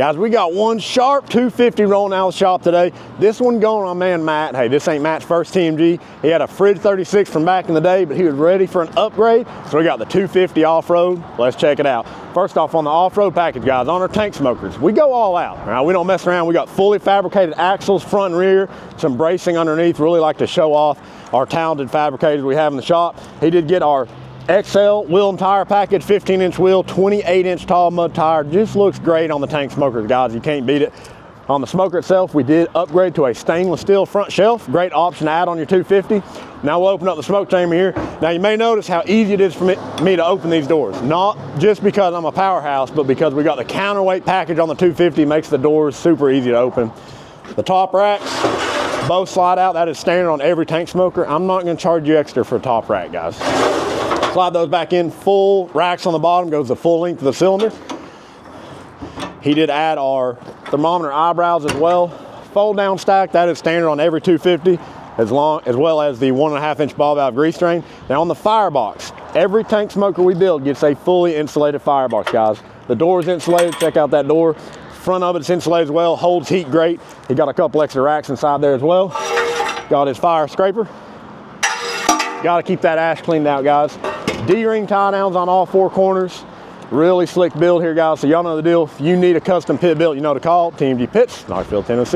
Guys, we got one Sharp 250 rolling out of the shop today. This one going on my man Matt. Hey, this ain't Matt's first TMG. He had a Fridge 36 from back in the day, but he was ready for an upgrade, so we got the 250 off-road. Let's check it out. First off, on the off-road package, guys, on our tank smokers, we go all out. All right, we don't mess around. We got fully fabricated axles, front and rear, some bracing underneath. Really like to show off our talented fabricators we have in the shop. He did get our XL wheel and tire package, 15-inch wheel, 28-inch tall mud tire. Just looks great on the tank smokers, guys. You can't beat it. On the smoker itself, we did upgrade to a stainless steel front shelf. Great option to add on your 250. Now we'll open up the smoke chamber here. Now you may notice how easy it is for me to open these doors. Not just because I'm a powerhouse, but because we got the counterweight package on the 250, makes the doors super easy to open. The top racks, both slide out. That is standard on every tank smoker. I'm not going to charge you extra for a top rack, guys. Slide those back in, full racks on the bottom, goes the full length of the cylinder. He did add our thermometer eyebrows as well. Fold down stack, that is standard on every 250, as well as the 1.5-inch ball valve grease drain. Now on the firebox, every tank smoker we build gets a fully insulated firebox, guys. The door is insulated, check out that door. Front of it's insulated as well, holds heat great. He got a couple extra racks inside there as well. Got his fire scraper. Gotta keep that ash cleaned out, guys. D-ring tie downs on all four corners. Really slick build here, guys. So y'all know the deal. If you need a custom pit built, you know to call TMG Pits, Knoxville, Tennessee.